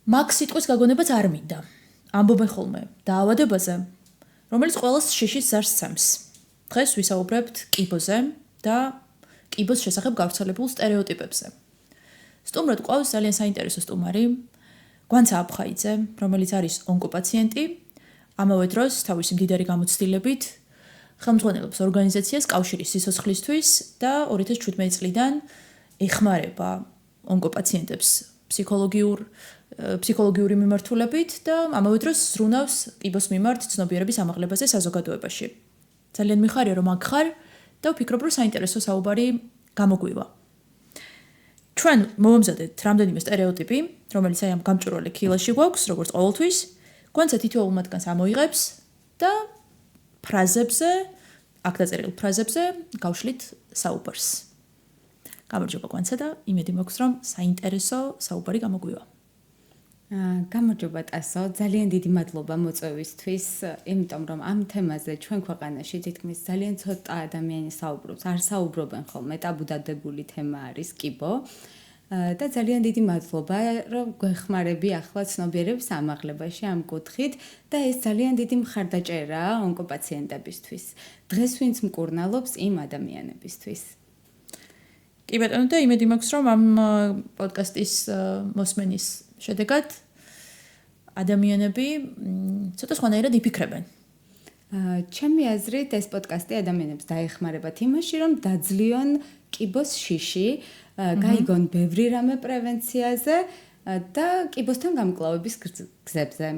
მაგ სიტყვის გაგონებაც არ მინდა. ამბობენ ხოლმე დაავადებაზე, რომელიც ყველას შიშის ზარს სცემს. დღეს ვისაუბრებთ კიბოზე და კიბოს შესახებ გავრცელებულ სტერეოტიპებზე. სტუმრად ყავს ძალიან საინტერესო სტუმარი, გვანცა აფხაიძე, რომელიც არის ონკოპაციენტი, ამავე დროს თავისი მდიდარი გამოცდილებით ხელმძღვანელობს ორგანიზაციას კავშირის სიცოცხლისთვის და 2017 წლიდან ეხმარება ონკოპაციენტებს ფსიქოლოგიური მიმართულებით და ამავე დროს ზრუნავს კიბოს მიმართ ცნობიერების ამაღლებაზე საზოგადოებაში. ძალიან მიხარია რომ აქ ხარ და ვფიქრობ რომ საინტერესო საუბარი გამოგვივა. ჩვენ მოვამზადეთ რამდენიმე სტერეოტიპი, რომელიც აი ამ გამჭვირვალე ქილაში გვაქვს, როგორც ყოველთვის, გვანცა თითოეულ მათგანს ამოიღებს და ფრაზებზე, აქ დაწერილ ფრაზებზე გავშლით საუბარს. გამარჯობა გვანცა და იმედი მაქვს რომ საინტერესო საუბარი გამოგვივა. გამარჯობა ტასო, ძალიან დიდი მადლობა მოწვევისთვის, იმიტომ რომ ამ თემაზე ჩვენ ქვეყანაში თითქმის ძალიან ცოტა ადამიანი საუბრობს, არ საუბრობენ ხოლმე, ტაბუდადებული თემა არის კიბო. და ძალიან დიდი მადლობა, რომ გვეხმარები ახლა ცნობიერების ამაღლებაში ამ კუთხით და ეს ძალიან დიდი მხარდაჭერაა ონკოპაციენტებისთვის. დღეს ვინც მკურნალობს იმ ადამიანებისთვის. კი ბატონო და იმედი მაქვს რომ ამ პოდკასტის მოსმენის შედეგად ადამიანები ცოტა სხვანაირად იფიქრებენ. ჩემი აზრით ეს პოდკასტი ადამიანებს დაეხმარებათ იმაში, რომ დაძლიონ კიბოს შიში, გაიგონ ბევრი რამე პრევენციაზე და კიბოსთან გამკლავების გზებზე.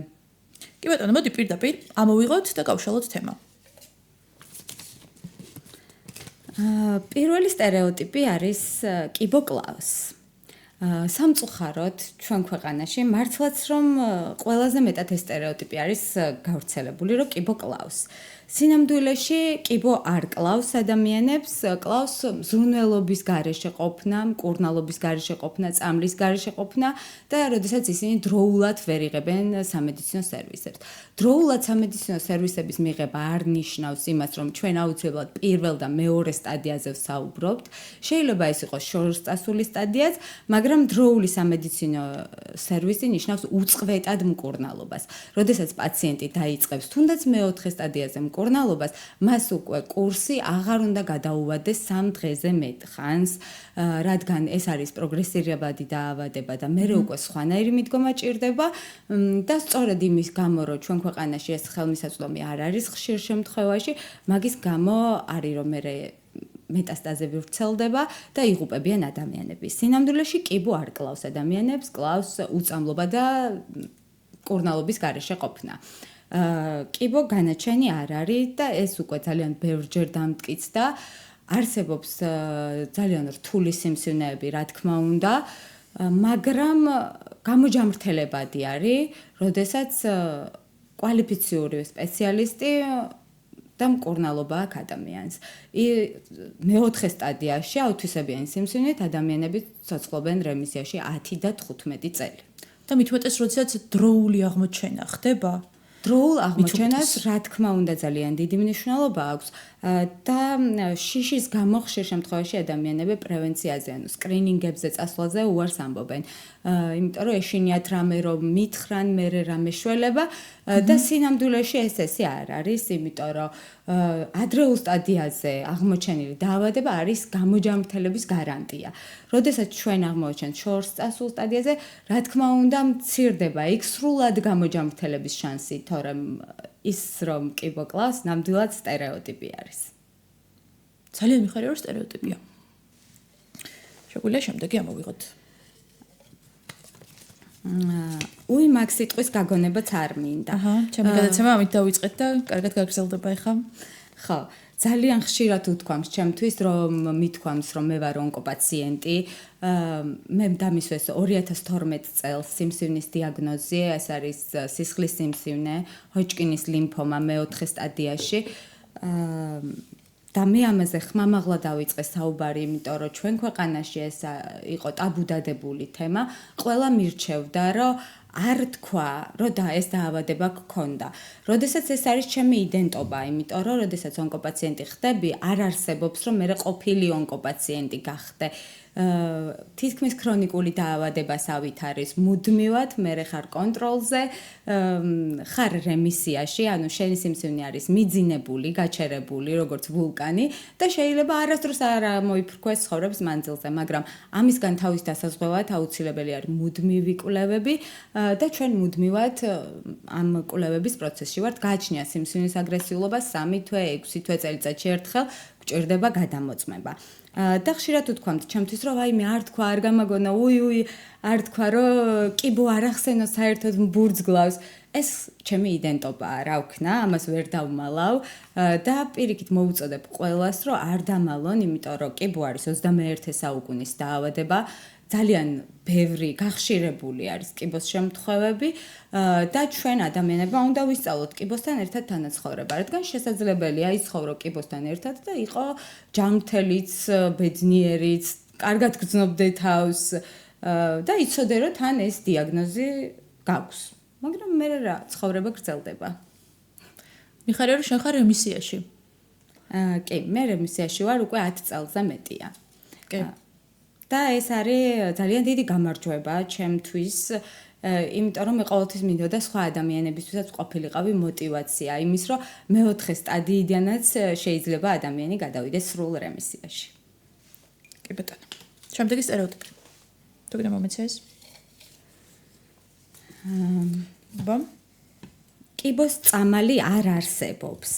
კი ბატონო, მოდი პირდაპირ ამოვიღოთ და გავშალოთ თემა. პირველი სტერეოტიპი არის კიბო კლავს. სამწუხაროდ ჩვენ ქვეყანაში მართლაც რომ ყველაზე მეტად ეს სტერეოტიპი არის გავრცელებული, რომ კიბო კლავს. სინამდვილეში კიბო არ კლავს ადამიანებს, კლავს მზრუნველობის გარეშე ყოფნა, მკურნალობის გარეშე ყოფნა, წამლის გარეშე ყოფნა და როდესაც ისინი დროულად ვერ იღებენ სამედიცინო სერვისებს. დროულად სამედიცინო სერვისების მიღება არ ნიშნავს იმას, რომ ჩვენ აუცილებლად პირველ და მეორე სტადიაზე ვსაუბრობთ. შეიძლება ეს იყოს შორსწასული სტადიაც, მაგრამ დროული სამედიცინო სერვისი ნიშნავს უწყვეტად მკურნალობას. როდესაც პაციენტი დაიწყებს თუნდაც მეოთხე სტადიაზე მკურნალობას, მას უკვე კურსი აღარ უნდა გადაუვადეს 3 დღეზე მეტ ხანს, რადგან ეს არის პროგრესირებადი დაავადება და მერე უკვე სხვანაირი მიდგომა ჭირდება და სწორედ იმის გამო, რომ ჩვენ ქვეყანაში ეს ხელმისაწვდომი არ არის ხშირ შემთხვევაში, მაგის გამო არის რომ მერე მეტასტაზები ვრცელდება და იღუპებიან ადამიანები. სინამდვილეში კიბო არ კლავს ადამიანებს, კლავს უწამლობა და მკურნალობის გარეშე ყოფნა. კიბო განაჩენი არ არის და ეს უკვე ძალიან ბევრჯერ დამტკიცდა. არსებობს ძალიან რთული სიმსივნეები, რა თქმა უნდა, მაგრამ გამოჯამრთელებადი არის, როდესაც კვალიფიციური სპეციალისტი და მკურნალობა აქვს ადამიანს. მეოთხე სტადიაში აუთვისებიანი სიმსივნით ადამიანები ცოცხლობენ რემისიაში 10 და 15 წელი. და მithumetes როდესაც დროული აღმოჩენა ხდება, დროულ აღმოჩენას რა თქმა უნდა ძალიან დიდი მნიშვნელობა აქვს და შიშის გამო ხშირ შემთხვევაში ადამიანები პრევენციაზე, ანუ სკრინინგებზე წასვლაზე უარს ამბობენ. იმიტომ რომ ეშინიათ რამე რომ მითხრან, მერე რამე შველება და სინამდვილეში ესე არ არის, იმიტომ რომ ადრეულ სტადიაზე აღმოჩენილი დაავადება არის გამოჯამრთელების გარანტია. როდესაც ჩვენ აღმოვაჩენთ შორსწასულ სტადიაზე, რა თქმა უნდა მცირდება იქ სრულად გამოჯამრთელების შანსი, თორემ ის რომ კიბო კლავს, ნამდვილად სტერეოტიპი არის. ძალიან მიხარია რომ სტერეოტიპია. შეგვიძლია შემდეგი ამოვიღოთ. უი მაგ სიტყვის გაგონებაც არ მინდა. ჩემი გადაცემა ამით დავიწყეთ და კარგად გაგრძელდება ახლა. ხო, ძალიან ხშირად უთქვამს ჩემთვის, რომ მithქვამს, რომ მე ვარ ონკოპაციენტი. მე დამისვეს 2012 წელს სიმსივნის დიაგნოზი, ეს არის სისხლის სიმსივნე, ჰოჯკინის ლიმფომა მეოთხე სტადიაში. და მე ამაზე ხმამაღლა დავიწყე საუბარი, იმიტომ რომ ჩვენ ქვეყანაში ეს იყო ტაბუდადებული თემა, ყველა მირჩევდა, რომ არ თქვა, რომ ეს დაავადება გქონდა. როდესაც ეს არის ჩემი იდენტობა, იმიტომ რომ როდესაც ონკოპაციენტი ხდები, არ არსებობს, რომ მე ყოფილი ონკოპაციენტი გახდე. თითქმის ქრონიკული დაავადებასავით არის მუდმივად, მე ხარ კონტროლზე, ხარ რემისიაში, ანუ შენი სიმსივნე არის მიძინებული, გაჩერებული, როგორც ვულკანი და შეიძლება არასდროს არ მოიფრქვეს ცხოვრების მანძილზე, მაგრამ ამისგან თავის დასაზღვევად აუცილებელი არის მუდმივი კვლევები და ჩვენ მუდმივად ამ კვლევების პროცესში ვართ. გააჩნია სიმსივნის აგრესიულობა 3 თვე, 6 თვე წელიწადში ერთხელ გვჭირდება გადამოწმება. და ხშირად ვთქვამთ ჩემთვის რომ აი მე არ თქვა არ გამაგონა არ თქვა რომ კიბო არ ახსენო საერთოდ ბურძგლავს ეს ჩემი იდენტობაა რა ვქნა ამას ვერ დავმალავ და პირიქით მოვუწოდებ ყველას რომ არ დამალონ იმიტომ რომ კიბო არის 21 საუკუნის დაავადება ძალიან ბევრი გახშირებული არის კიბოს შემთხვევები და ჩვენ ადამიანებმა უნდა ვისწავლოთ კიბოსთან ერთად თანაცხოვრება, რადგან შესაძლებელია იცხოვრო კიბოსთან ერთად და იყო ჯანმრთელიც, ბედნიერიც, კარგად გრძნობდე თავს და იცოდე რომ თან ეს დიაგნოზი გაქვს. მაგრამ მე რა ცხოვრება გრძელდება. მიხარია რომ შენ ხარ რემისიაში. კი, მე რემისიაში ვარ უკვე 10 წელზე მეტია. კი. და ეს არის ძალიან დიდი გამარჯვება ჩემთვის, იმიტომ რომ მე ყოველთვის მინდოდა სხვა ადამიანებისთვისაც ყოფილიყავი мотиваცია იმის, რომ მეოთხე სტადიიდანაც შეიძლება ადამიანი გადავიდეს სრულ რემისიაში. კი ბატონო. შემდეგი სტერეოტიპი. თუ კიდე მომეცეს? კიბოს წამალი არ არსებობს.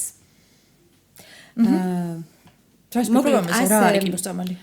მოკლედ რა არის კიბოს წამალი?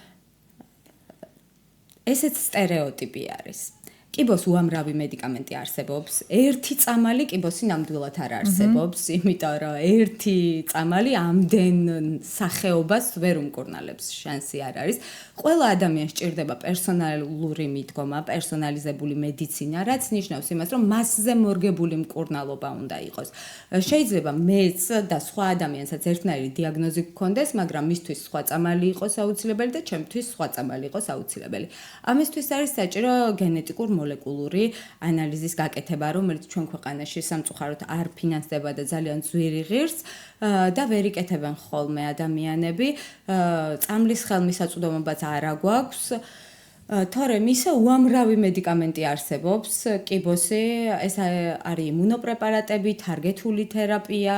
ესეც სტერეოტიპი არის. კიბოს უამრავი მედიკამენტი არსებობს. ერთი წამალი კიბოსი ნამდვილად არ არსებობს, იმიტომ რომ ერთი წამალი ამდენ სახეობას ვერ უმკურნალებს, შანსი არ არის. ყველა ადამიანს სჭირდება პერსონალური მიდგომა, პერსონალიზებული მედიცინა, რაც ნიშნავს იმას, რომ მასზე მორგებული მკურნალობა უნდა იყოს. შეიძლება მეც და სხვა ადამიანსაც ერთნაირი დიაგნოზი გქონდეს, მაგრამ მისთვის სხვა წამალი იყოს აუცილებელი და ჩემთვის სხვა წამალი იყოს აუცილებელი. ამისთვის არის საჭირო გენეტიკურ მოლეკულური ანალიზის გაკეთება, რომელიც ჩვენ ქვეყანაში სამწუხაროდ არ ფინანსდება და ძალიან ძვირი ღირს და ვერ იკეთებენ ხოლმე ადამიანები. წამლის ხელმისაწვდომობაც არ აგვაქვს. თორემ ისე უამრავი მედიკამენტი არსებობს, კიბოსი, ეს არის იმუნოპრეპარატები, თარგეთული თერაპია,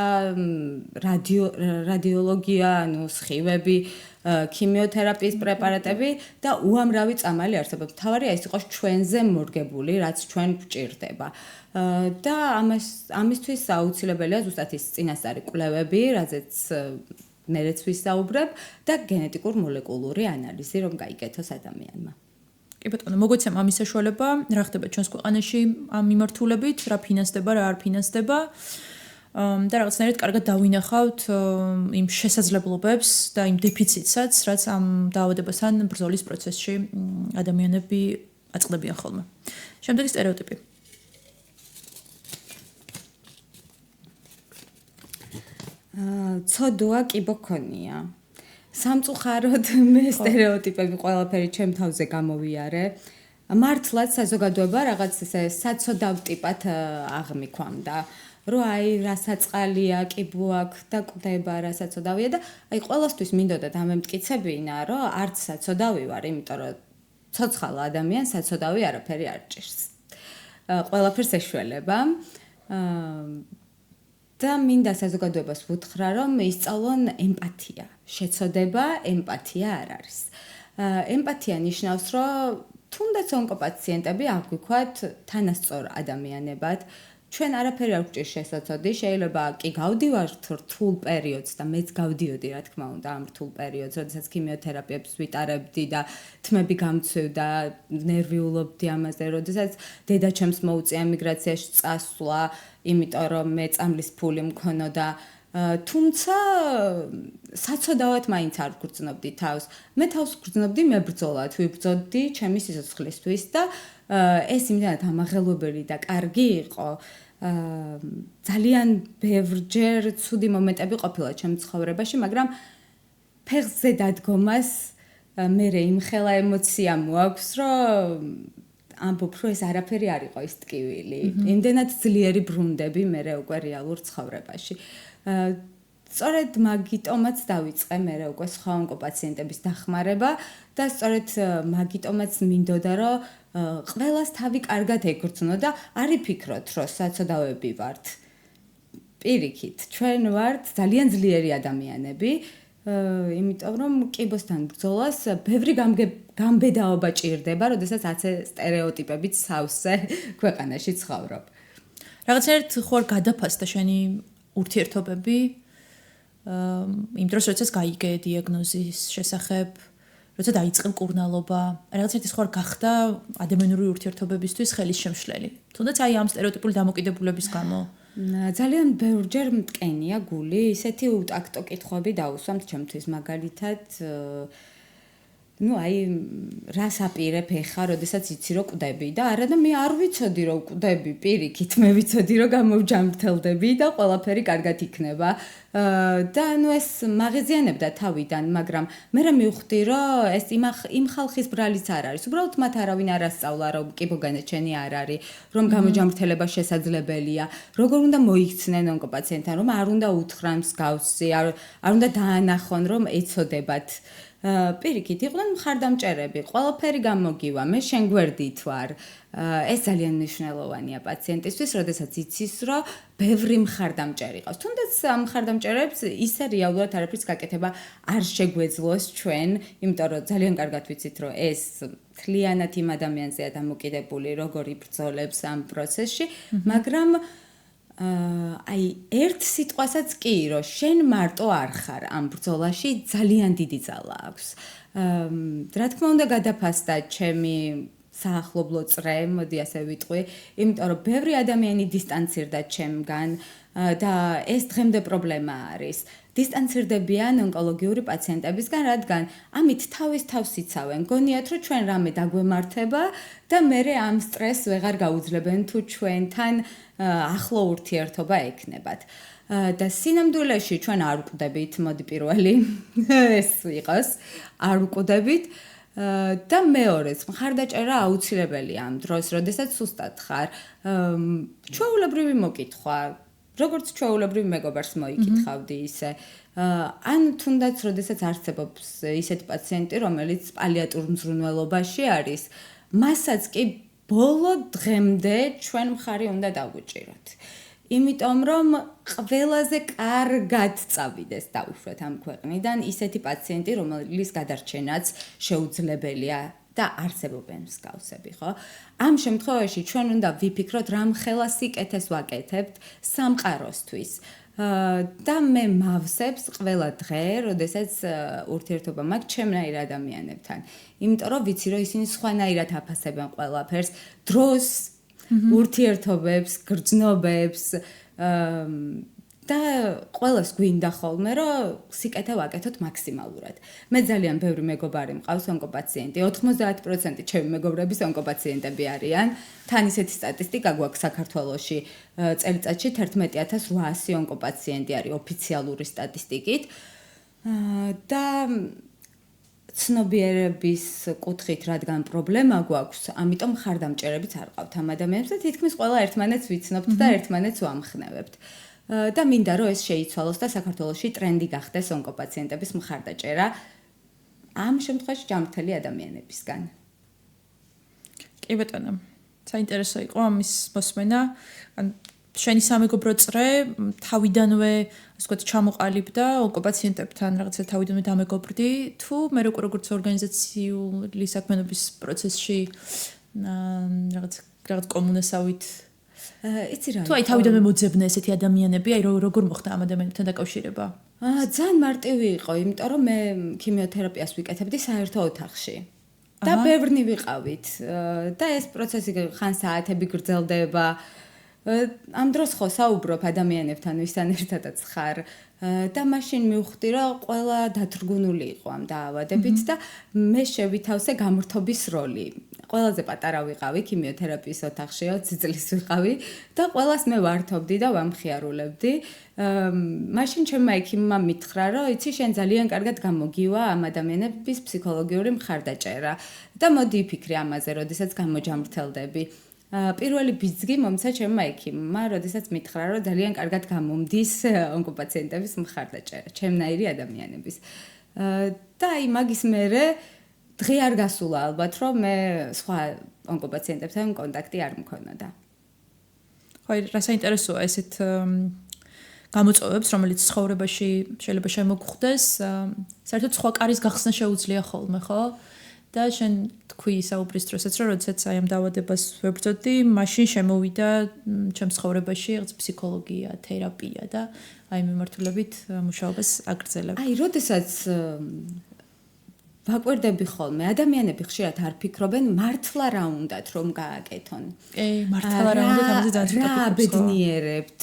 რადიოლოგია, ანუ სხივები, ქიმიოთერაპიის პრეპარატები და უამრავი წამალი არსებობს. თავარია ის იყოს ჩვენზე მორგებული, რაც ჩვენ გვჭირდება. და ამისთვის აუცილებელია ზუსტად ის წინასწარი კვლევები, რაზეც მერეც ვისაუბრებ და გენეტიკურ მოლეკულური ანალიზი რომ გაიგეთოს ადამიანმა. კი ბატონო, მოგვეცემ ამის საშუალება, რა ხდება ჩვენს ქვეყანაში ამ მიმართულებით, რა ფინანსდება, რა არ ფინანსდება. და რაღაცნაირად კარგად დავინახავთ იმ შესაძლებლობებს და იმ დეფიციტსაც, რაც ამ დაავადებასთან ბრძოლის პროცესში ადამიანები აწყდებიან ხოლმე. შემდეგი სტერეოტიპი. ცოდვა კიბო ქონია. სამწუხაროდ მე სტერეოტიპები ყველაფერი ჩემ თავზე გამოვიარე. მართლაც საზოგადოება რაღაც ესე საცოდავ ტიპად აღმიქვამდა. რომ აი რა საწყალია, კიბო აქვს და კვდება რა საცოდავია და აი ყველასთვის მინდოდა დამემტკიცებინა, რომ არც საცოდავი ვარ, იმიტომ რომ ცოცხალ ადამიანს საცოდავი არაფერი არ ჭირს. ყველაფერს ეშველება. და მინდა საზოგადოებას ვუთხრა, რომ ისწავლონ ემპათია. შეცოდება, ემპათია არ არის. ემპათია ნიშნავს, რომ თუნდაც ონკოპაციენტები აღვიქვათ თანასწორ ადამიანებად, ჩვენ არაფერი არ გვჭირს შესაძოდი, შეიძლება კი გავდივართ რთულ პერიოდს და მეც გავდიოდი, რა თქმა უნდა, ამ რთულ პერიოდს, როდესაც ქიმიოთერაპიებს ვიტარებდი და თმები გამცევდა, ნერვიულობდი ამაზე, როდესაც დედაჩემს მოუწია ემიგრაციაში წასვლა, იმიტომ რომ მე წამლის ფული მქონოდა, თუმცა საცოდავად მაინც არ ვგრძნობდი თავს. მე თავს ვგრძნობდი მებრძოლად, ვიბრძოდი ჩემი სიცოცხლისთვის და ეს იმდანაც ამაღელვებელი და კარგი იყო. ძალიან ბევრჯერ ცუდი მომენტები ყოფილა ჩემ ცხოვრებაში, მაგრამ ფეხზე დადგომას მე იმხელა ემოცია მოაქვს, რომ ამბობ, რომ ეს არაფერი არ იყო ის ტკივილი. იმდენად ძლიერი ბრუნდები მე უკვე რეალურ ცხოვრებაში. სწორედ მაგიტომაც დავიწყე მე უკვე სხვა ონკოპაციენტების დახმარება და სწორედ მაგიტომაც მინდოდა რომ ყველას თავი კარგად ეგრძნო და არ იფიქროთ რომ საცოდავები ვართ. პირიქით, ჩვენ ვართ ძალიან ძლიერი ადამიანები, იმიტომ რომ კიბოსთან ბრძოლას ბევრი გამბედაობა ჭირდება, როდესაც ასე სტერეოტიპებით სავსე ქვეყანაში ცხოვრობ. რაღაცნაირად ხوار გადაფასდა შენი ურთიერთობები იმ დროს, როდესაც გაიგე დიაგნოზის შესახებ, როცა დაიწყე მკურნალობა, რაღაცნაირად ხوار გახდა ადამიანური ურთიერთობებისთვის ხელის შემშლელი. თუნდაც აი ამ სტერეოტიპული დამოკიდებულების გამო ძალიან ბევრჯერ მტკენია გული, ისეთი უტაქტო კითხვები დაუსვამთ ჩემთვის, მაგალითად, აი რას აპირებ ეხა, როდესაც იცი რომ კვდები და არა და მე არ ვიცოდი რომ კვდები, პირიქით, მე ვიცოდი რომ გამოვჯამრთელდები და ყველაფერი კარგად იქნება. და ეს მაღიზიანებდა თავიდან, მაგრამ მე მივხვდი რომ ეს იმ ხალხის ბრალიც არ არის. უბრალოდ მათ არავინ არ ასწავლა რომ კიბოგანაჩენი არ არის, რომ გამოჯამრთელება შესაძლებელია, როგორ უნდა მოიქცნენ ონკოპაციენტთან, რომ არ უნდა უთხრან მსგავსი, არ უნდა დაანახონ რომ ეცოდებათ. პირიქით, იყვნენ მხარდამჭერები, ყველაფერი გამოგივა, მე შენ გვერდით ვარ. ეს ძალიან მნიშვნელოვანია პაციენტისთვის, როდესაც იცის, რომ ბევრი მხარდამჭერი ყავს. თუნდაც ამ მხარდამჭერებს ისე რეალურად არაფრის გაკეთება არ შეგვეძლოს ჩვენ, იმიტომ რომ ძალიან კარგად ვიცით, რომ ეს მთლიანად იმ ადამიანზეა დამოკიდებული, როგორ იბრძოლებს ამ პროცესში, მაგრამ აი ერთ სიტყვასაც კი, რომ შენ მარტო არ ხარ ამ ბრძოლაში, ძალიან დიდი ძალა აქვს. რა თქმა უნდა, გადაფასდა ჩემი საახლობლო წრე, მოდი ასე ვიტყვი, იმიტომ რომ ბევრი ადამიანი დისტანცირდა ჩემგან და ეს დღემდე პრობლემა არის. დისტანცირდებიან ონკოლოგიური პაციენტებისგან, რადგან ამით თავის თავს იცავენ, გონიათ რომ ჩვენ რამე დაგვემართება და მერე ამ სტრესს ვეღარ გაუძლებენ თუ ჩვენთან ახლო ურთიერთობა ექნებათ. და სინამდვილეში ჩვენ არ ვკვდებით, მოდი პირველი ეს იყოს, არ ვკვდებით. და მეორეც, მხარდაჭერა აუცილებელია ამ დროს, როდესაც სუსტად ხარ. ჩვეულებრივი მოკითხვა, როგორც ჩვეულებრივ მეგობარს მოიკითხავდი ისე. ან თუნდაც, როდესაც არსებობს ისეთი პაციენტი, რომელიც პალიატურ მზრუნველობაში არის, მასაც კი ბოლო დღემდე ჩვენ მხარი უნდა დავუჭიროთ. იმიტომ რომ ყველაზე კარგად წავიდეს დაუშვათ ამ ქვეყნიდან ისეთი პაციენტი, რომლის გადარჩენაც შეუძლებელია და არსებობენ მსგავსები, ხო? ამ შემთხვევაში ჩვენ უნდა ვიფიქროთ, რამ ხელა სიკეთეს ვაკეთებთ სამყაროსთვის. და მე მავსებს ყველა დღე, როდესაც ურთიერთობა მაქვს ჩემნაირ ადამიანებთან. იმიტომ რომ ვიცი, რომ ისინი სხვანაირად აფასებენ ყველაფერს, დროს, ურთიერთობებს, გრძნობებს და ყველას გვინდა ხოლმე, რომ სიკეთე ვაკეთოთ მაქსიმალურად. მე ძალიან ბევრი მეგობარი მყავს ონკოპაციენტი, 90% ჩემი მეგობრების ონკოპაციენტები არიან. თან ისეთი სტატისტიკა გვაქვს საქართველოში, წელიწადში 11800 ონკოპაციენტი არის ოფიციალური სტატისტიკით. და ცნობიერების კუთხით, რადგან პრობლემა გვაქვს, ამიტომ მხარდამჭერებიც არ ყავთ ამ ადამიანებს და თითქმის ყველა ერთმანეთს ვიცნობთ და ერთმანეთს ვამხნევებთ. და მინდა რომ ეს შეიცვალოს და საქართველოში ტრენდი გახდეს ონკოპაციენტების მხარდაჭერა ამ შემთხვევაში ჯანმრთელი ადამიანებისგან. კი ბატონო, საინტერესო იყო ამის მოსმენა. შენი სამეგობრო წრე თავიდანვე, ასე ვთქვათ, ჩამოყალიბდა ონკოპაციენტებთან, რაღაცა თავიდანვე დამეგობრდი, თუ მე როგორც ორგანიზაციული საქმიანობის პროცესში რაღაც კომუნესავით იცი რა. თუ აი თავიდანვე მოძებნე ესეთი ადამიანები, აი როგორ მოხდა ამ ადამიანებთან დაკავშირება? ძალიან მარტივი იყო, იმიტომ რომ მე ქიმიოთერაპიას ვიკეთებდი საერთო ოთახში. და ბევრნი ვიყავით. და ეს პროცესი ხან საათები გრძელდება. ამ დროს ხო საუბრობ ადამიანებთან, ვისთან ერთადაც ხარ. და მაშინ მივხვდი, რომ ყველა დათრგუნული იყო ამ დაავადებით და მე შევითავსე გამრთობის როლი. ყველაზე პატარა ვიყავი ქიმიოთერაპიის ოთახში, 20 წლის ვიყავი და ყველას მე ვართობდი და ვამხიარულებდი. მაშინ ჩემმა ექიმმა მითხრა, რომ იცი შენ ძალიან კარგად გამოგივა ამ ადამიანების ფსიქოლოგიური მხარდაჭერა და მოდი ვიფიქრე ამაზე, როდესაც გამოჯამრთელდები. პირველი ბიძგი მომცა ჩემმა ექიმმა, როდესაც მითხრა, რომ ძალიან კარგად გამომდის ონკოპაციენტების მხარდაჭერა, ჩემნაირი ადამიანების. და აი მაგის მერე დღე არ გასულა ალბათ, რომ მე სხვა ონკოპაციენტებთან კონტაქტი არ მქონოდა. ხო, რა საინტერესოა ესეთ გამოწვევებს, რომელიც ცხოვრებაში შეიძლება შემოგხვდეს, საერთოდ სხვა კარის გახსნა შეუძლია ხოლმე, ხო? და შენ თქვი საუბრის დროსაც, რომ როდესაც აი ამ დაავადებას ვებრძოდი, მაშინ შემოვიდა ჩემს ცხოვრებაში რაღაც ფსიქოლოგია, თერაპია და აი მიმართულებით მუშაობას აგრძელებ. აი, როდესაც ვაკვირდები ხოლმე, ადამიანები ხშირად არ ფიქრობენ მართლა რა უნდათ რომ გააკეთონ. კი, მართლა რა უნდათ ამაზე ძალიან ცოტა რა ბედნიერებთ.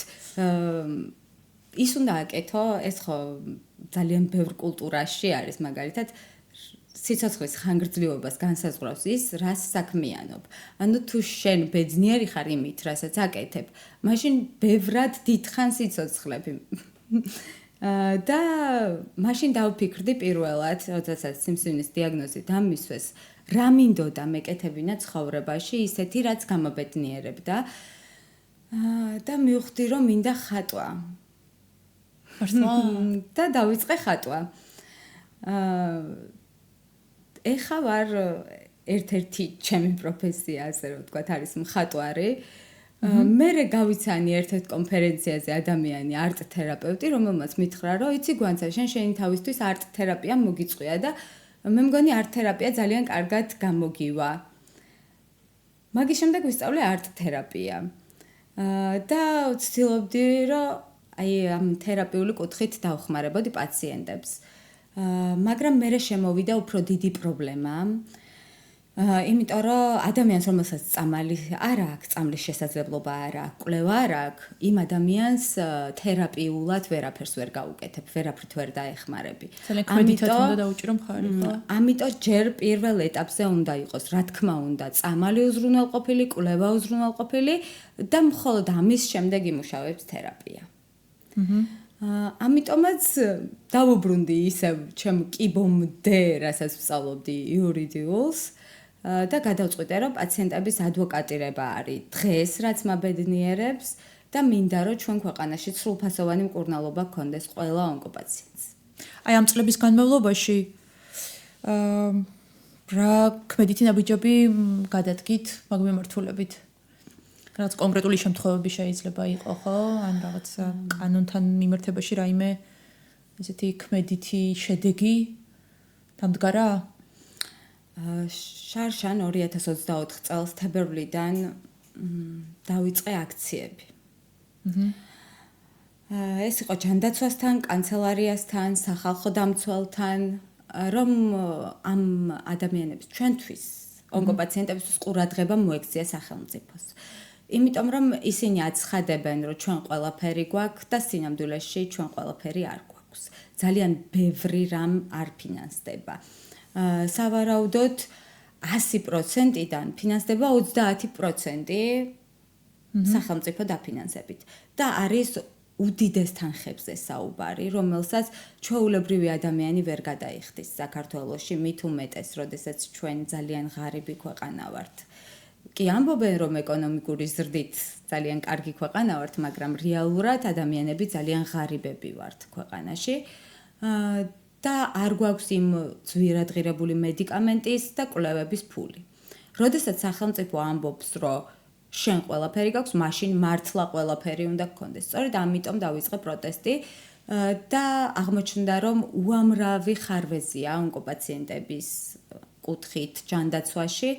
ის უნდა აკეთო, ეს ხო ძალიან ბევრ კულტურაში არის მაგალითად სიცოცხლის ხანგრძლივობას განსაზღვრავს ის, რას საქმიანობ. ანუ თუ შენ ბედნიერი ხარ იმით, რასაც აკეთებ, მაშინ ბევრად დიდხანს იცოცხლები. და მაშინ დავფიქრდი პირველად, როდესაც სიმსივნის დიაგნოზი დამისვეს, რა მინდოდა მეკეთებინა ცხოვრებაში, ისეთი რაც გამაბედნიერებდა. და მივხვდი, რომ მინდა ხატვა. მართლა? და დავიწყე ხატვა. ეხა ვარ ერთ-ერთი ჩემი პროფესია, ასე რომ ვთქვათ, არის მხატვარი. მერე გავიცანი ერთ-ერთ კონფერენციაზე ადამიანი არტ თერაპევტი, რომელმაც მითხრა, რომ იცი გვანცა, შენი თავისთვის არტ თერაპია მოგიწყვია და მე მგონი არტ თერაპია ძალიან კარგად გამოგივა. მაგის შემდეგ ვისწავლე არტ თერაპია. და ვცდილობდი, რომ აი ამ თერაპიული კუთხით დავხმარებოდი პაციენტებს. მაგრამ მერე შემოვიდა უფრო დიდი პრობლემა. იმიტომ რომ ადამიანს რომელსაც წამალი არ აქვს, წამლის შესაძლებლობა არ აქვს, კვლევა არ აქვს, იმ ადამიანს თერაპიულად ვერაფერს ვერ გაუკეთებ, ვერაფრით ვერ დაეხმარები. ძალიან ქმედითად უნდა დაუჭირო მხარი, ხო? ამიტომ ჯერ პირველ ეტაპზე უნდა იყოს, რა თქმა უნდა, წამალი უზრუნველყოფილი, კვლევა უზრუნველყოფილი და მხოლოდ ამის შემდეგ იმუშავებს თერაპია. ამიტომაც დავუბრუნდი ისევ ჩემ კიბომდე, რასაც ვსწავლობდი იურიდიულს და გადავწყვიტე, რომ პაციენტების ადვოკატირება არის დღეს, რაც მაბედნიერებს და მინდა, რომ ჩვენ ქვეყანაში სრულფასოვანი მკურნალობა გქონდეს ყველა ონკოპაციენტს. აი ამ წლების განმავლობაში რა ქმედითი ნაბიჯები გადადგით მაგ მიმართულებით? რაც კონკრეტული შემთხვევები შეიძლება იყო, ხო? ან რაღაც კანონთან მიმართებაში რაიმე ესეთი ქმედითი შედეგი დამდგარა? შარშან 2024 წელს თებერვლიდან დავიწყე აქციები. ეს იყო ჯანდაცვასთან, კანცელარიასთან, სახალხო დამცველთან, რომ ამ ადამიანებს ჩვენთვის, ონკოპაციენტებისთვის ყურადღება მოექცია სახელმწიფოს. იმიტომ რომ ისინი აცხადებენ, რომ ჩვენ ყველაფერი გვაქვს და სინამდვილეში ჩვენ ყველაფერი არ გვაქვს. ძალიან ბევრი რამ არ ფინანსდება. სავარაუდოდ 100%-დან ფინანსდება 30% სახელმწიფო დაფინანსებით და არის უდიდეს თანხებზე საუბარი, რომელსაც ჩვეულებრივი ადამიანი ვერ გადაიხდის საქართველოში, მით უმეტეს, როდესაც ჩვენ ძალიან ღარიბი ქვეყანა ვართ. კი ამბობენ, რომ ეკონომიკური ზრდით ძალიან კარგი ქვეყანა ვართ, მაგრამ რეალურად ადამიანები ძალიან ღარიბები ვართ ქვეყანაში. და არ გვაქვს იმ ძვირადღირებული მედიკამენტის და კვლევების ფული. როდესაც სახელმწიფო ამბობს, რომ შენ ყველაფერი გაქვს, მაშინ მართლა ყველაფერი უნდა გქონდეს. სწორედ ამიტომ დავიწყე პროტესტი და აღმოჩნდა, რომ უამრავი ხარვეზია ონკოპაციენტების კუთხით ჯანდაცვაში,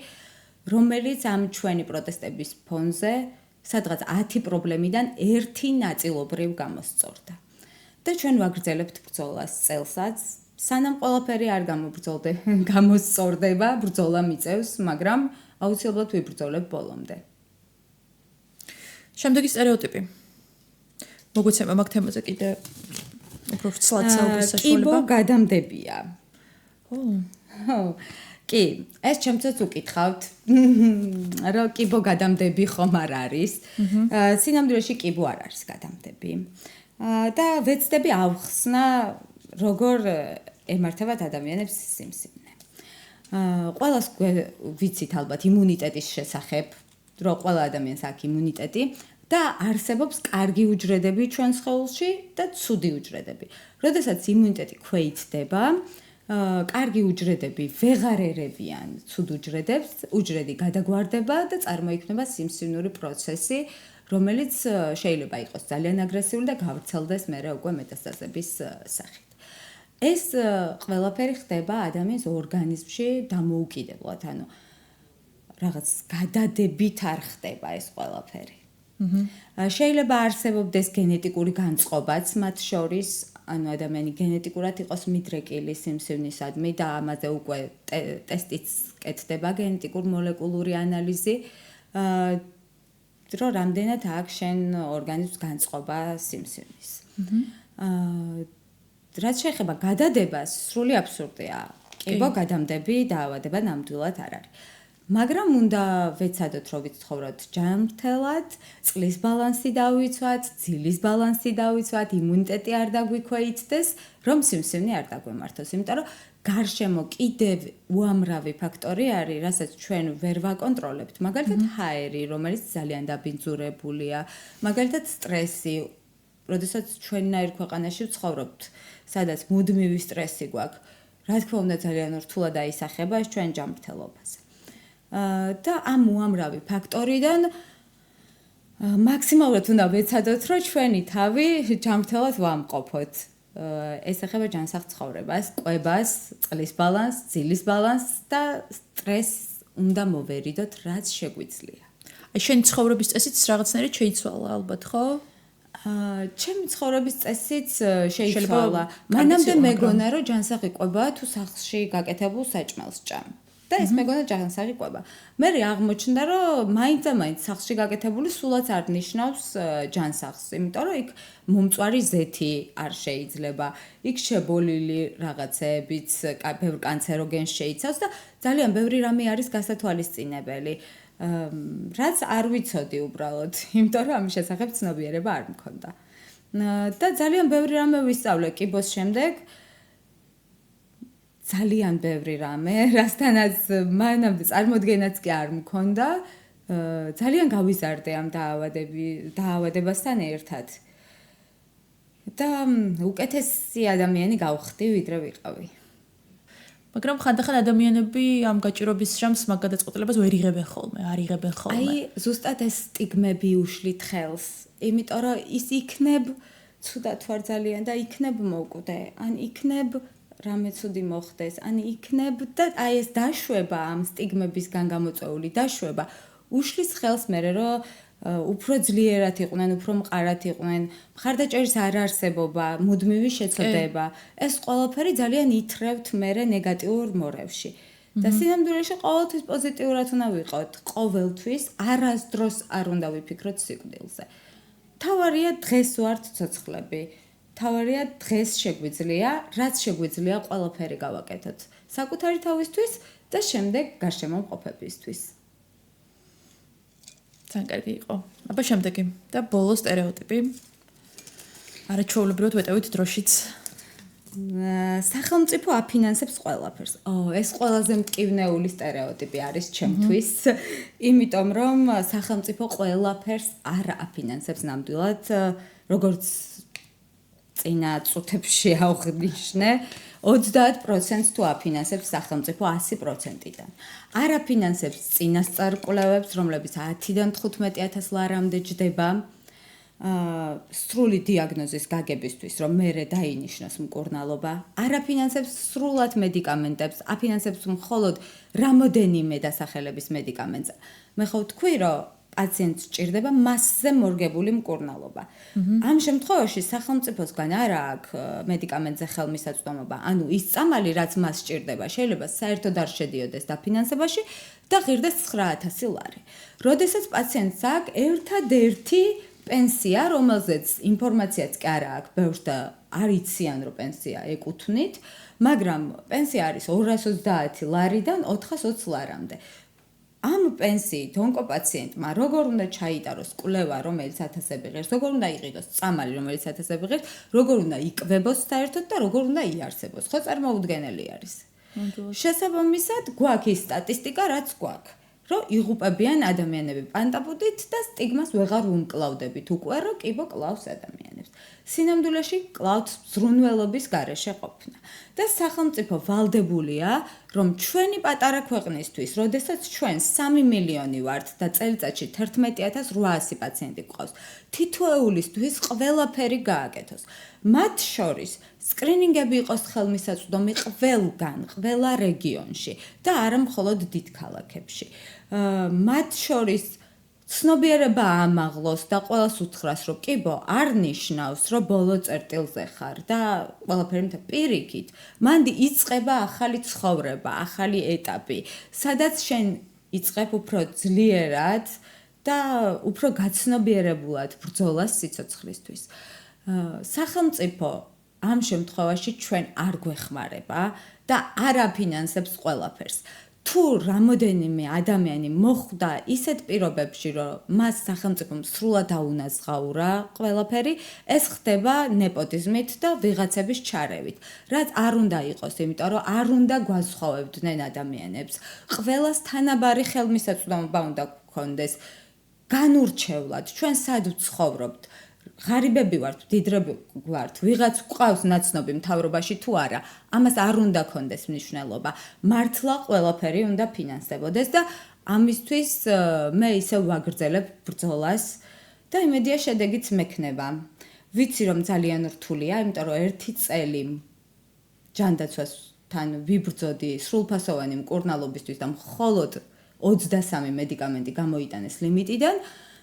რომელიც ამ ჩვენი პროტესტების ფონზე სადღაც 10 პრობლემიდან ერთი ნაწილობრივ გამოსწორდა. და ჩვენ ვაგრძელებთ ბრძოლას წელსაც, სანამ ყველაფერი არ გამოსწორდება, ბრძოლა მიწევს, მაგრამ აუცილებლად ვიბრძოლებ ბოლომდე. შემდეგი სტერეოტიპი. მოგუცემა მაგ თემაზე კიდე უფრო ვრცლად საუბრის საშუალება. კიბო გადამდებია. ო. კი, ეს ჩემთვისაც უკითხავთ, რომ კიბო გადამდები ხომ არ არის. სინამდვილეში კიბო არ არის გადამდები. და ვეცდები ავხსნა, როგორ ემართებათ ადამიანებს სიმსივნე. ყველას ვიცით ალბათ იმუნიტეტის შესახებ, რომ ყველა ადამიანს აქვს იმუნიტეტი და არსებობს კარგი უჯრედები ჩვენ სხეულში და ცუდი უჯრედები. როდესაც იმუნიტეტი ქვეითდება, კარგი უჯრედები ვეღარ ერევიან ცუდ უჯრედებს, უჯრედი გადაგვარდება და წარმოიქმნება სიმსივნური პროცესი, რომელიც შეიძლება იყოს ძალიან აგრესიული და გავრცელდეს მერე უკვე მეტასტაზების სახით. ეს ყველაფერი ხდება ადამიანის ორგანიზმში დამოუკიდებლად, ანუ რაღაც გადადებით არ ხდება ეს ყველაფერი. შეიძლება არსებობდეს გენეტიკური განწყობაც მათ შორის, ანუ ადამიანი გენეტიკურად იყოს მიდრეკილი სიმსივნისადმი და ამაზე უკვე ტესტიც კეთდება გენეტიკურ მოლეკულური ანალიზი, რომ რამდენად აქვს შენ ორგანიზმს განწყობა სიმსივნის. რაც შეეხება გადადებას, სრული აბსურდია. კიბო გადამდები დაავადება ნამდვილად არ არის. მაგრამ უნდა ვეცადოთ, რომ ვიცხოვროთ ჯანმრთელად, წყლის ბალანსი დავიცვათ, ძილის ბალანსი დავიცვათ, იმუნიტეტი არ დაგვიქვეითდეს, რომ სიმსივნე არ დაგვემართოს. იმიტომ რომ გარშემო კიდევ უამრავი ფაქტორი არის, რასაც ჩვენ ვერ ვაკონტროლებთ. მაგალითად, ჰაერი, რომელიც ძალიან დაბინძურებულია, მაგალითად, სტრესი, როდესაც ჩვენნაირ ქვეყანაში ვცხოვრობთ, სადაც მუდმივი სტრესი გვაქვს, რა თქმა უნდა, ძალიან რთულად აისახება ეს ჩვენ ჯანმრთელობაზე. და ამ უამრავი ფაქტორიდან მაქსიმალურად უნდა ვეცადოთ, რომ ჩვენი თავი ჯანმრთელად ვამყოფოთ. ეს ეხება ჯანსაღ ცხოვრებას, კვებას, წყლის ბალანსს, ძილის ბალანსს და სტრესს უნდა მოვერიდოთ, რაც შეგვიძლია. აი შენი ცხოვრების წესიც რაღაცნაირად შეიცვალა ალბათ, ხო? ჩემი ცხოვრების წესიც შეიცვალა. მანამდე მეგონა, რომ ჯანსაღი კვებაა თუ სახლში გაკეთებულ საჭმელს ჭამ. და ეს მეგონა ჯანსაღი კვება. მე აღმოჩნდა, რომ მაინც სახლში გაკეთებული სულაც არ ნიშნავს ჯანსაღს, იმიტომ რომ იქ მომწვარი ზეთი არ შეიძლება. იქ შებოლილი რაღაცეებიც ბევრ კანცეროგენს შეიცავს და ძალიან ბევრი რამე არის გასათვალისწინებელი. რაც არ ვიცოდი უბრალოდ, იმიტომ რომ ამის შესახებ ცნობიერება არ მქონდა. და ძალიან ბევრი რამე ვისწავლე კიბოს შემდეგ. ძალიან ბევრი რამე, რასთანაც მანამდე წარმოდგენაც კი არ მქონდა, ძალიან გავიზარდე ამ დაავადებასთან ერთად. და უკეთესი ადამიანი გავხდი, ვიდრე ვიყავი. მაგრამ ხანდახან ადამიანები ამ გაჭირობის ჟამს მაგ გადაწყვეტილებას ვერ იღებენ ხოლმე, არ იღებენ ხოლმე. აი, ზუსტად ეს სტიგმები უშლით ხელს, იმიტომ რომ ის იქნებ ცუდად ვარ ძალიან და იქნებ მოკვდე, ან იქნებ რამე ცუდი მოხდეს, ან იქნებ და აი ეს დაშვება ამ სტიგმებისგან გამოწვეული დაშვება უშლის ხელს მერე რომ უფრო ძლიერად იყვნენ, უფრო მყარად იყვნენ, მხარდაჭერის არარსებობა, მუდმივი შეცდება. ეს ყველაფერი ძალიან ითრევთ მერე ნეგატიურ მორევში. და სინამდვილეში ყოველთვის პოზიტიურად უნდა ვიყოთ, ყოველთვის არასდროს არ უნდა ვიფიქროთ სიკვდილზე. თავარია დღეს ვართ ცოცხლები. თავარია დღეს შეგვიძლია, რაც შეგვიძლია ყველაფერი გავაკეთოთ. საკუთარი თავისთვის და შემდეგ გარშემო მყოფებისთვის. ძალიან კარგი იყო. აბა შემდეგი და ბოლო სტერეოტიპი. არაჩვეულებრივად ვეტევით დროშიც. სახელმწიფო აფინანსებს ყველაფერს. ეს ყველაზე მტკივნეული სტერეოტიპი არის ჩემთვის, იმიტომ რომ სახელმწიფო ყველაფერს არ აფინანსებს ნამდვილად, როგორც წინა წუთებში აღვნიშნე, 30% თუ აფინანსებს სახელმწიფო 100%-დან. არ აფინანსებს წინასწარ კვლევებს, რომლებიც 10-დან 15,000 ლარამდე ჯდება. სრული დიაგნოზის გაგებისთვის, რომ მერე დაინიშნოს მკურნალობა, არ აფინანსებს სრულად მედიკამენტებს, აფინანსებს მხოლოდ რამოდენიმე დასახელების მედიკამენტს. მე ხო ვთქვი, რომ პაციენტს სჭირდება მასზე მორგებული მკურნალობა. ამ შემთხვევაში სახელმწიფოსგან არ აქვს მედიკამენტზე ხელმისაწვდომობა, ანუ ის წამალი, რაც მას სჭირდება, შეიძლება საერთოდ არ შედიოდეს დაფინანსებაში და ღირდეს 9,000 ლარი. როდესაც პაციენტს აქვს ერთადერთი პენსია, რომელზეც ინფორმაციაც კი არ აქვს, ბევრს და არ იციან, რომ პენსია ეკუთვნით, მაგრამ პენსია არის 230 ლარიდან 420 ლარამდე. ამ პენსიით ონკოპაციენტმა როგორ უნდა ჩაიტაროს კვლევა, რომელიც 1000-ები ღირს, როგორ უნდა იყიდოს წამალი, რომელიც 1000-ები ღირს, როგორ უნდა იკვებოს საერთოდ და როგორ უნდა იარსებოს. ხო წარმოუდგენელი არის. შესაბამისად, გვაქვს ის სტატისტიკა, რაც გვაქვს. რომ იღუპებიან ადამიანები პანტაბუდით და სტიგმას ვეღარ უმკლავდებით უკვე, რომ კიბო კლავს ადამიანებს. სინამდვილეში კლავს ზრუნველობის გარეშე ყოფნა. და სახელმწიფო ვალდებულია, რომ ჩვენი პატარა ქვეყნისთვის, როდესაც ჩვენ 3 მილიონი ვართ და წელიწადში 11800 პაციენტი გვყავს, თითოეულისთვის ყველაფერი გააკეთოს. მათ შორის სკრინინგები იყოს ხელმისაწვდომი ყველგან, ყველა რეგიონში და არა მხოლოდ დიდ ქალაქებში. მათ შორის ცნობიერება ამაღლოს და ყველას უთხრას, რომ კიბო არ ნიშნავს, რომ ბოლო წერტილზე ხარ და ყველაფერი პირიქით. მანდი იწყება ახალი ცხოვრება, ახალი ეტაპი, სადაც შენ იწყებ უფრო ძლიერად და უფრო გაცნობიერებულად ბრძოლას სიცოცხლისთვის. სახელმწიფო ამ შემთხვევაში ჩვენ არ გვეხმარება და არ აფინანსებს ყველაფერს. თუ რამოდენიმე ადამიანი მოხვდა ისეთ პირობებში, რომ მას სახელმწიფომ სრულად აუნაზღაურა ყველაფერი, ეს ხდება ნეპოტიზმით და ვიღაცების ჩარევით. რაც არ უნდა იყოს, იმიტომ რომ არ უნდა გვასხოვებდნენ ადამიანებს. ყველას თანაბარი ხელმისაწვდომობა უნდა გქონდეს. განურჩევლად, ჩვენ სად ვცხოვრობთ? ღარიბები ვართ, მდიდრები ვართ, ვიღაც გვყავს ნაცნობი მთავრობაში თუ არა, ამას არ უნდა კონდეს მნიშვნელობა. მართლა ყველაფერი უნდა ფინანსდებოდეს და ამისთვის მე ისევ ვაგრძელებ ბრძოლას და იმედია შედეგიც მექნება. ვიცი რომ ძალიან რთულია, იმიტომ რომ 1 წელი ჯანდაცვასთან ვიბრძოდი სრულფასოვანი მკურნალობისთვის და მხოლოდ 23 მედიკამენტი გამოიტანეს ლიმიტიდან.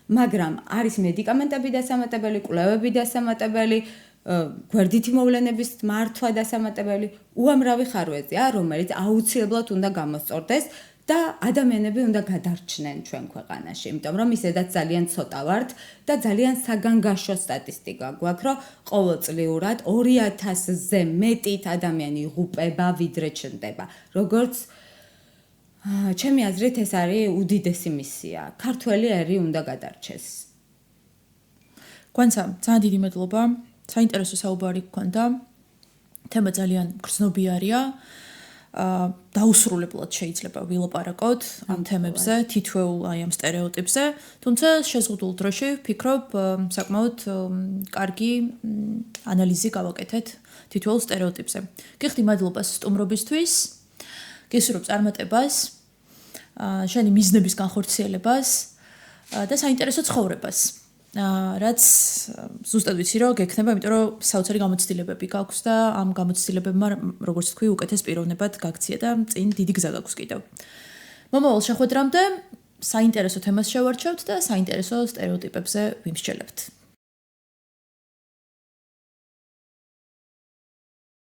მაგრამ არის მედიკამენტები დასამატებელი, კვლევები დასამატებელი, გვერდითი მოვლენების მართვა დასამატებელი, უამრავი ხარვეზია, რომელიც აუცილებლად უნდა გამოსწორდეს და ადამიანები უნდა გადარჩნენ ჩვენ ქვეყანაში, იმიტომ რომ ისედაც ძალიან ცოტა ვართ და ძალიან საგანგაშო სტატისტიკა გვაქვს, რომ ყოველწლიურად 2000-ზე მეტი ადამიანი იღუპება, ვიდრე ჩნდება. როგორც ჩემი აზრით ეს არის უდიდესი მისია. ქართველი ერი უნდა გადარჩეს. გვანცა ძალიან დიდი მადლობა. საინტერესო საუბარი გქონდა. თემა ძალიან გრძნობიარია. დაუსრულებლად შეიძლება ვილაპარაკოთ ამ თემებზე, თითოეულ აი ამ სტერეოტიპზე, თუმცა შეზღუდულ დროში ვფიქრობ, საკმაოდ კარგი ანალიზი გავაკეთეთ თითოეულ სტერეოტიპზე. გიხდი მადლობას სტუმრობისთვის. გესურვებ წარმატებას, შენი მიზნების განხორციელებას და საინტერესო ცხოვრებას. რაც ზუსტად ვიცი რომ გექნება, იმიტომ რომ საოცარი გამოცდილებები გაქვს და ამ გამოცდილებებმა, როგორც თქვი, უკეთეს პიროვნებად გაქცია და წინ დიდი გზა გაქვს კიდევ. მომავალ შეხვედრამდე საინტერესო თემას შევარჩევთ და საინტერესო სტერეოტიპებზე ვიმსჯელებთ.